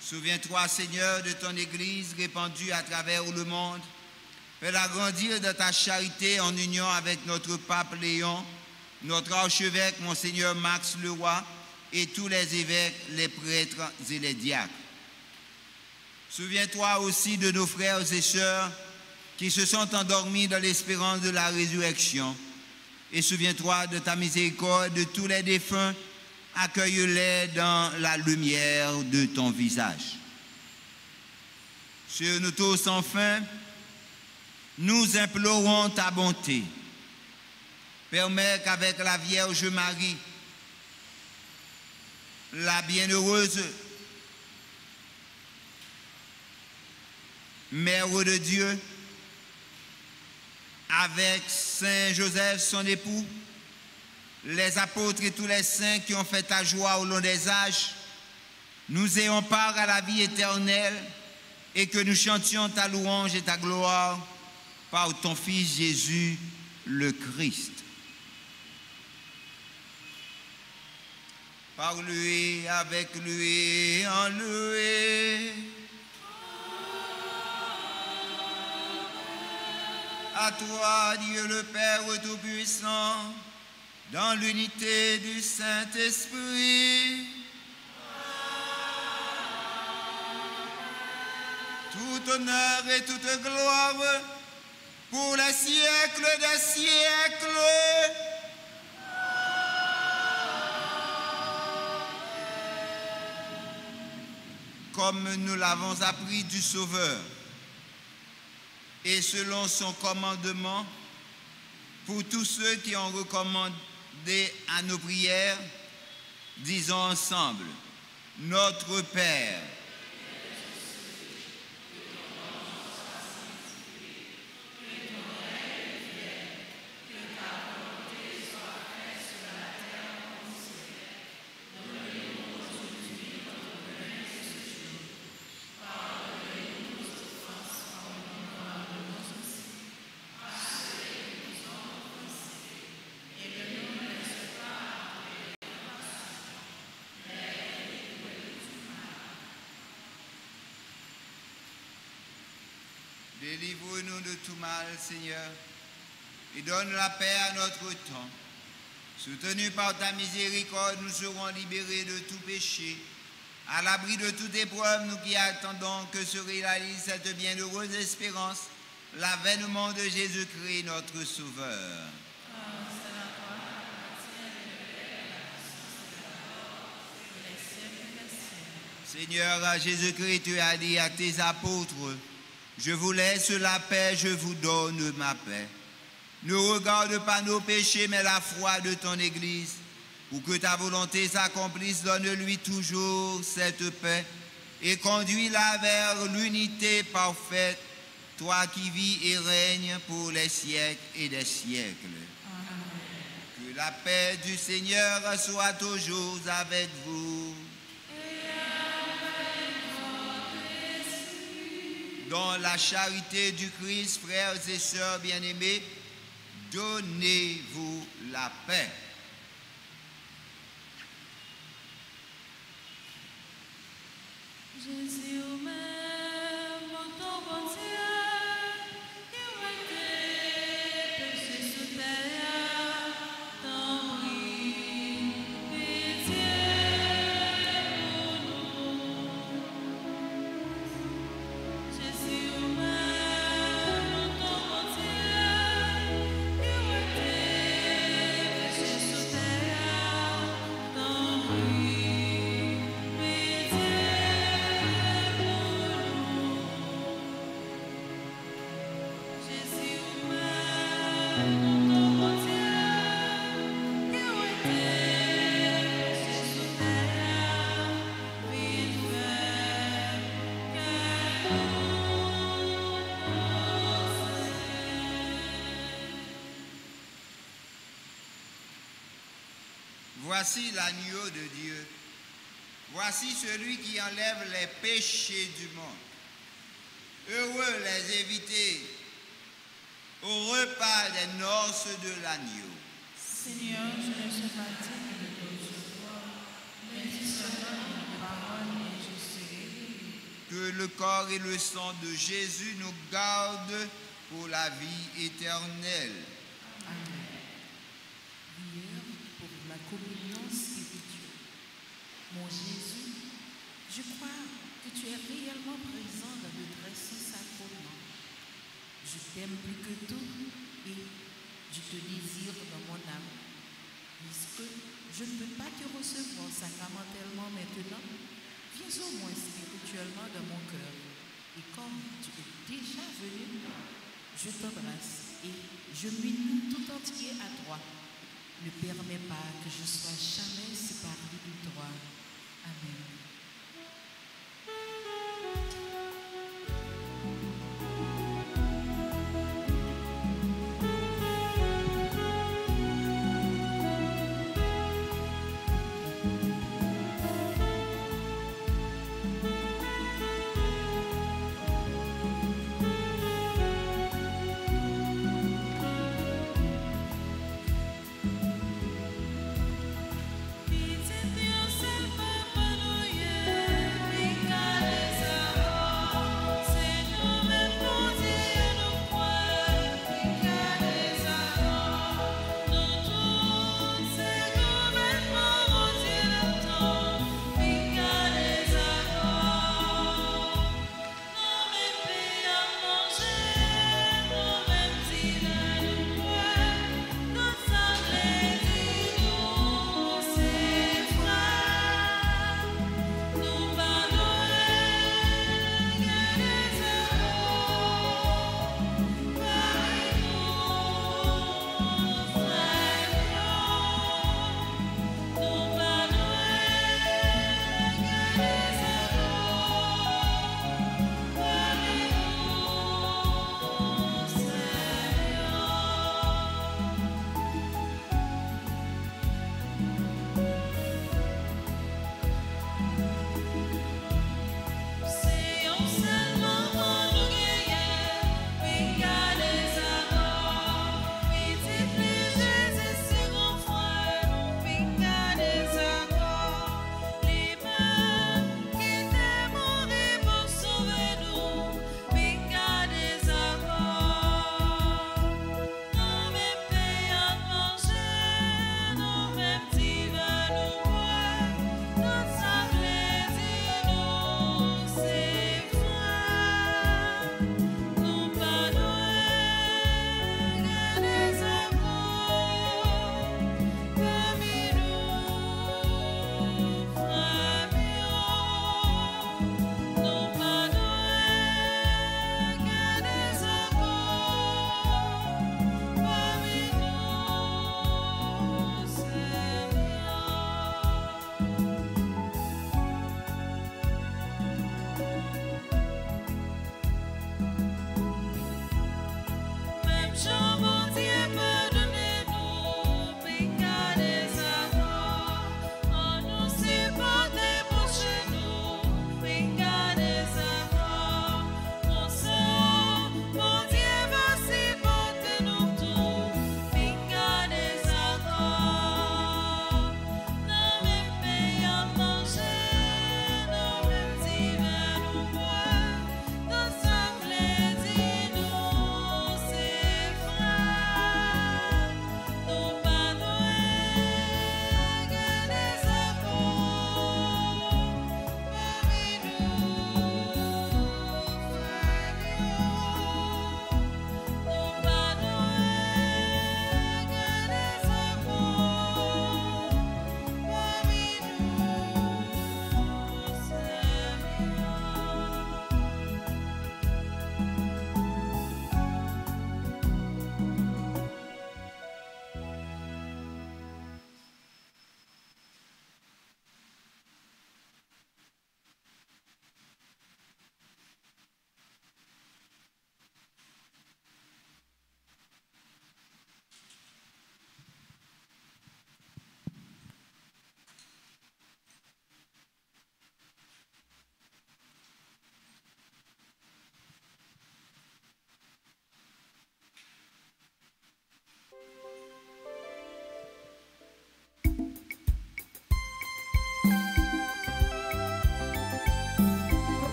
Souviens-toi, Seigneur, de ton Église répandue à travers le monde. Fais-la grandir de ta charité en union avec notre pape Léon, notre archevêque, Monseigneur Max Leroy, et tous les évêques, les prêtres et les diacres. Souviens-toi aussi de nos frères et sœurs qui se sont endormis dans l'espérance de la résurrection. Et souviens-toi de ta miséricorde de tous les défunts, accueille-les dans la lumière de ton visage. Sur nous tous enfin, nous implorons ta bonté. Permets qu'avec la Vierge Marie, la bienheureuse Mère de Dieu, avec Saint Joseph, son époux, les apôtres et tous les saints qui ont fait ta joie au long des âges, nous ayons part à la vie éternelle et que nous chantions ta louange et ta gloire par ton Fils Jésus le Christ. Par lui, avec lui, en lui. À toi, Dieu le Père Tout-Puissant, dans l'unité du Saint-Esprit, tout honneur et toute gloire pour les siècles des siècles. Comme nous l'avons appris du Sauveur, et selon son commandement, pour tous ceux qui ont recommandé à nos prières, disons ensemble, Notre Père, délivre-nous de tout mal, Seigneur, et donne la paix à notre temps. Soutenus par ta miséricorde, nous serons libérés de tout péché. À l'abri de toute épreuve, nous qui attendons que se réalise cette bienheureuse espérance, l'avènement de Jésus-Christ, notre Sauveur. Seigneur, à Jésus-Christ, tu as dit à tes apôtres, je vous laisse la paix, je vous donne ma paix. Ne regarde pas nos péchés, mais la foi de ton Église. Pour que ta volonté s'accomplisse, donne-lui toujours cette paix et conduis-la vers l'unité parfaite, toi qui vis et règnes pour les siècles et des siècles. Amen. Que la paix du Seigneur soit toujours avec vous. dans la charité du Christ, frères et sœurs bien-aimés, donnez-vous la paix. Jésus même, ton bon Dieu, qui mettait péché sous terre, t'en prie, pitié pour nous. Jésus même, ton bon Dieu, qui mettait péché sous terre, t'en prie, pitié. Voici l'agneau de Dieu. Voici celui qui enlève les péchés du monde. Heureux les invités au repas des noces de l'agneau. Seigneur, je ne suis pas digne de te recevoir, mais dis seulement une parole et je serai guéri. Que le corps et le sang de Jésus nous gardent pour la vie éternelle. Amen. Prière pour la communion spirituelle. Mon Jésus, je crois que tu es réellement présent dans le très saint sacrement. Je t'aime plus que tout et je te désire dans mon âme. Puisque je ne peux pas te recevoir sacramentellement maintenant, viens au moins spirituellement dans mon cœur. Et comme tu es déjà venu, je t'embrasse et je m'unis tout entier à toi. Ne permets pas que je sois jamais séparé de toi. Amen. Pitié, Dieu, c'est pas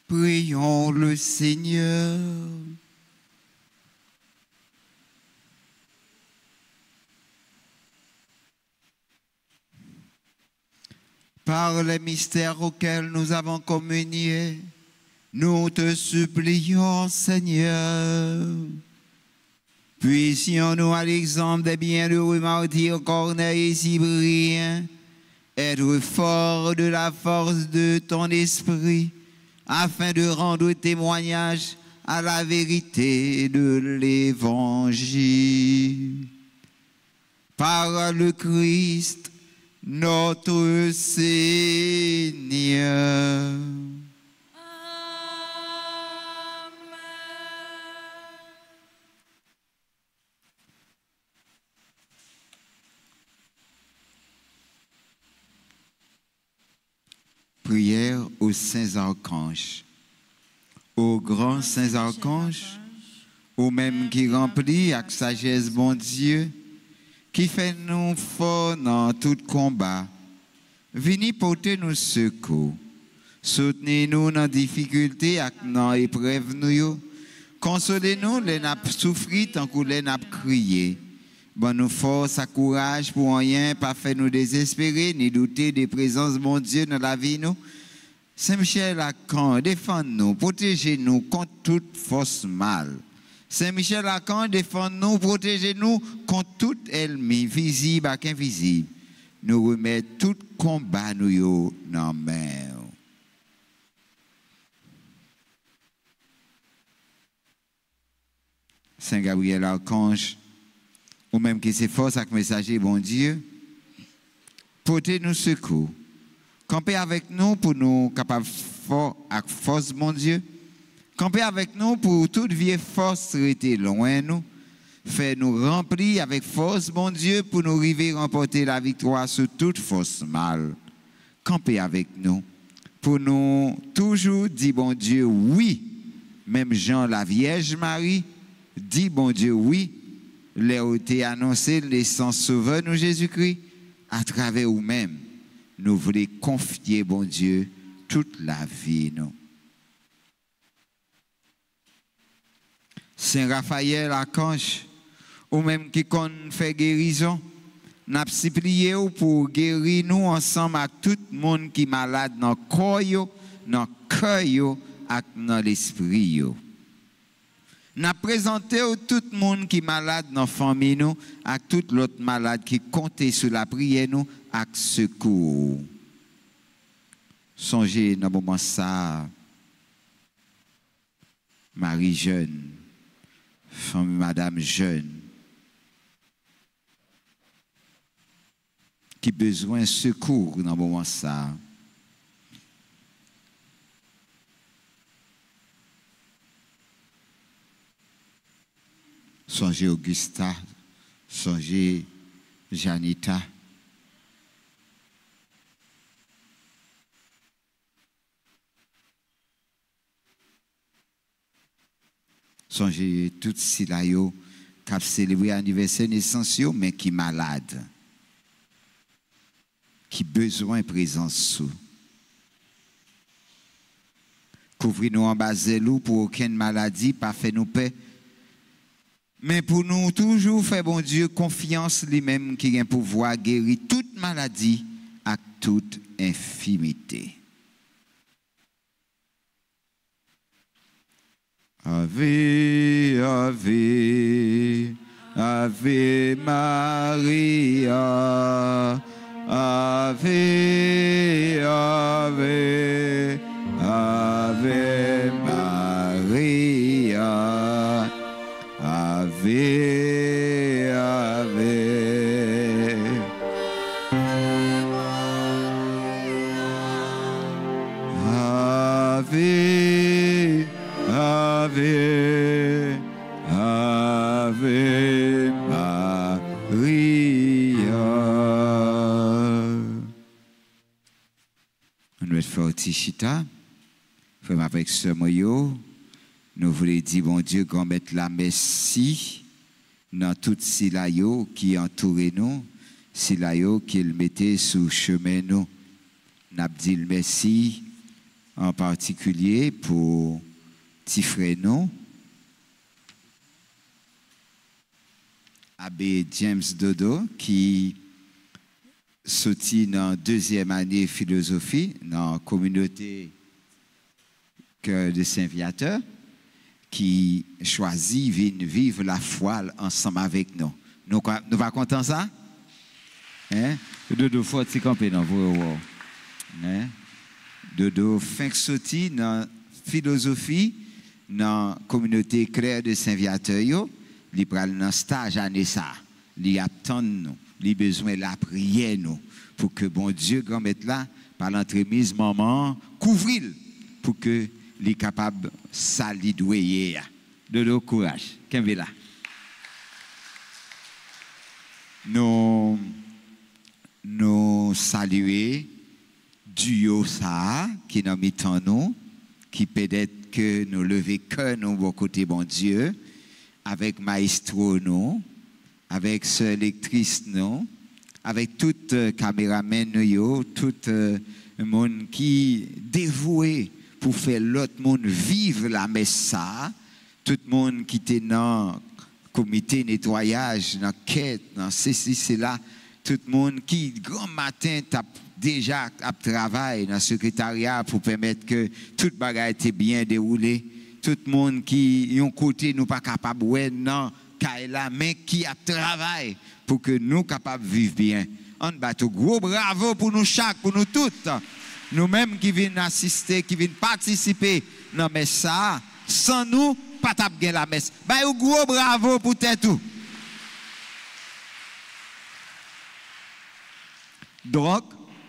Prions le Seigneur. Par les mystères auxquels nous avons communié, nous te supplions, Seigneur. Puissions-nous, à l'exemple des bienheureux martyrs Corneille et Cyprien, être forts de la force de ton esprit, afin de rendre témoignage à la vérité de l'Évangile. Par le Christ, notre Seigneur. Prière aux saints archanges. Aux grands saints archanges, aux mêmes qui remplit avec sagesse bon Dieu, qui fait nous forts dans tout combat. Venez porter nous secours. Soutenez-nous dans difficulté et dans épreuve nous. Consolez-nous les nappes souffrir tant que les nappes crier. Bonne nous force et courage pour rien, pas faire nous désespérer, ni douter des présences de mon Dieu dans la vie nous. Saint-Michel Archange, défends-nous, protégez-nous contre toute force mal. Saint-Michel Archange, défends-nous, protégez-nous contre tout ennemi, visible et invisible. Nous remettons tout combat nous dans la main. Saint Gabriel Archange, ou même qui s'efforce avec messager bon Dieu, portez-nous secours. Campez avec nous pour nous capables fort avec force bon Dieu. Campez avec nous pour toute vieille force rester loin nous. Fais-nous remplir avec force bon Dieu pour nous arriver à remporter la victoire sur toute force mal. Campez avec nous pour nous toujours dire bon Dieu oui. Même Jean la Vierge Marie dit bon Dieu oui. Les où été annoncé l'essence sauveur nous Jésus-Christ à travers vous-même. Nous voulons confier bon Dieu toute la vie nous. Saint Raphaël Archange, ou même qui fait guérison, n'a supplié pour guérir nous ensemble avec tout le monde qui est malade dans le corps, dans le cœur et dans l'esprit. N'a présenté tout le monde qui est malade dans la famille nous, avec tout l'autre malade qui compte sur la prière nous, avec secours. Songez dans le moment ça, Marie jeune, femme madame jeune, qui besoin de secours dans le moment ça. Songez Augusta, songez Janita. Songez tout si là yo qui a célébré l'anniversaire naissance mais qui malade, qui besoin de présence sous. Couvrez-nous en bas zélou pour aucune maladie, pas fait nous paix. Mais pour nous toujours faire bon Dieu confiance lui-même qui a un pouvoir guérir toute maladie et toute infirmité. Ave, Ave, Ave Maria, Ave, Ave, Ave Maria, Ave, Ave. Ave, Ave, Ave Maria. On va faire Tichita. Frère avec ce moyo, nous voulons dire, bon Dieu, qu'on mette la merci dans tout silayo qui entoure nous, silayo qu'il mettait sous chemin nous. N'a dit merci en particulier pour petit frère nous, Abbé James Dodo, qui sorti dans deuxième année philosophie dans la communauté Cœur de Saint-Viateur, qui choisit de vivre la foi ensemble avec nous. Nous pas contents ça? Hein? Dodo faut t'y camper dans vos hein? Dodo fin sorti dans philosophie dans la communauté Cœur de Saint-Viateur, il prend un stage année ça. Il attend nous, il besoin de la prière nous pour que bon Dieu grand maître là par l'entremise maman couvrir pour que il est capable ça lui douer. De courage. Qu'est-ce là? Nous saluer duo ça qui nous mis en nous, qui peut-être que nous lever cœur nous bon côté bon Dieu avec maestro nous, avec sœur lectrice nous, avec tout caméraman nous, tout le monde qui dévoué pour faire l'autre monde vivre la messe ça, tout le monde qui était dans le comité nettoyage, dans quête, dans ceci, c'est là, tout le monde qui, grand matin, tape déjà à travail dans le secrétariat pour permettre que toute bagaille était bien déroulée. Tout le monde qui, un côté, nous pas capable de non, mais qui a travaillé pour que nous capables de vivre bien. On bat un gros bravo pour nous chaque, pour nous toutes. Nous-mêmes qui viennent assister, qui viennent participer dans la messe, ça, sans nous, pas taper la messe. Un gros bravo pour tout. Donc,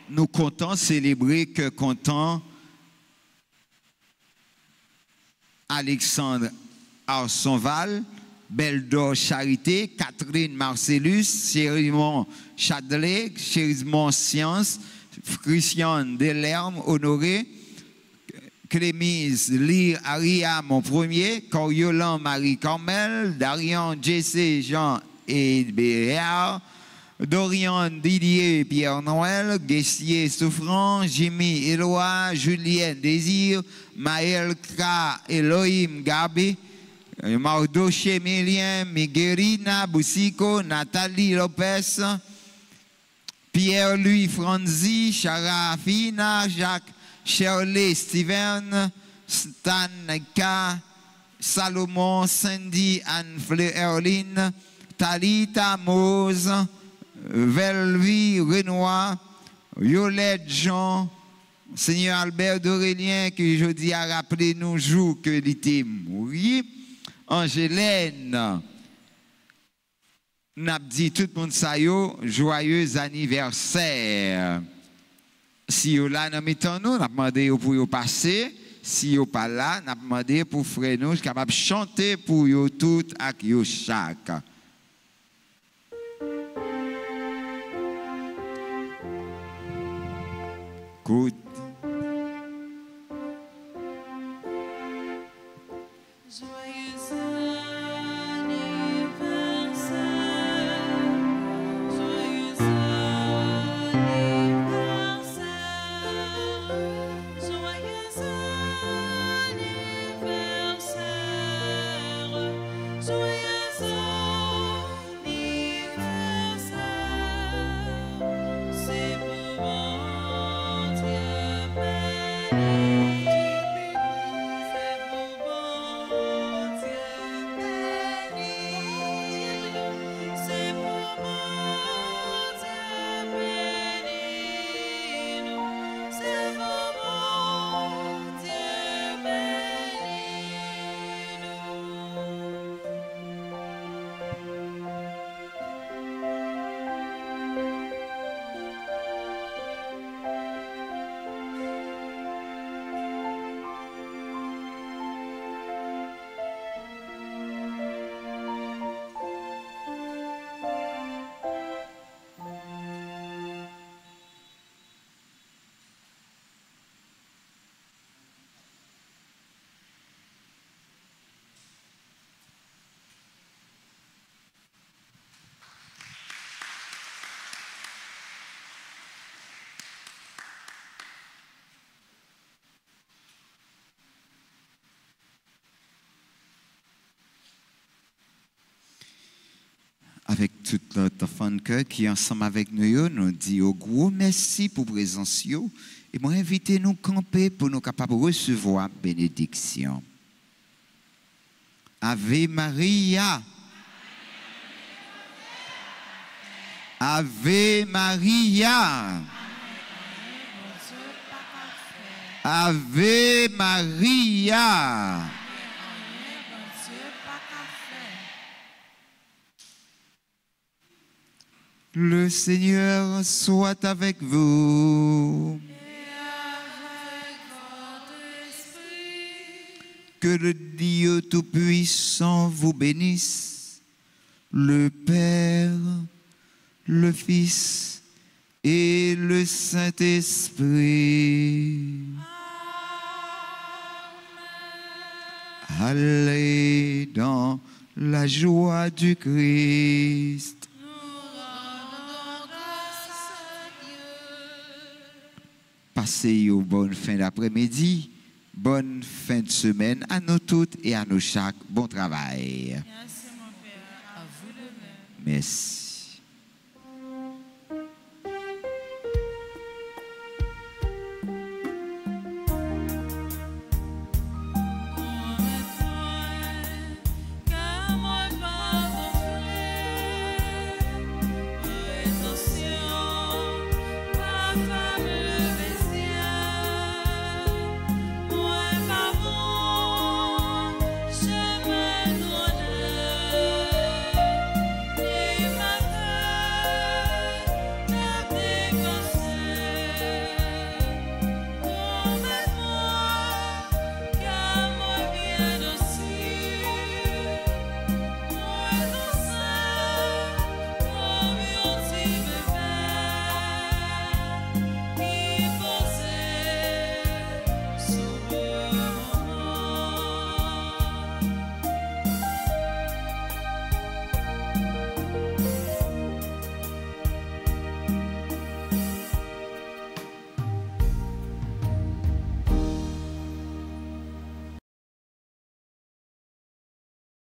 nous comptons célébrer que content Alexandre Arsonval, Beldor Charité, Catherine Marcellus, Chérimont Chadley, Chérimont Science, Christian Delerme, Honoré, Clémise Lire Aria, mon premier, Coriolan Marie Carmel, Darian Jessé Jean et Béard, Dorian Didier Pierre Noël, Gessier Souffrant, Jimmy Éloi, Julienne Désir, Maël K. Elohim Gabi, Mardoché Emilien, Miguelina Boussico, Nathalie Lopez, Pierre-Louis Franzi, Chara Fina, Jacques Shirley Steven, Stan K. Salomon, Cindy Anne-Fleurline, Talita Mose, Velvi Renoir, Violette Jean, Seigneur Albert d'Aurélien, qui jeudi a rappelé nos jours que il était mort. Angélène, n'a dit tout le monde ça joyeux anniversaire. Si vous là dans temps nous, n'a demandé pour vous passer. Si vous pas là, n'a demandé pour frère nous capable chanter pour vous tout avec vous chaque. Écoute. C'est pour mon Dieu. tout notre enfant de cœur qui ensemble avec nous, nous dit au gros merci pour présence yo et moi inviter nous camper pour nous capables de recevoir bénédiction. Ave Maria. Ave Maria. Ave Maria. Le Seigneur soit avec vous. Et avec votre esprit. Que le Dieu Tout-Puissant vous bénisse, le Père, le Fils et le Saint-Esprit. Allez dans la joie du Christ. Passez une bonne fin d'après-midi, bonne fin de semaine à nous toutes et à nous chaque. Bon travail. Merci mon Père. À vous de même. Merci.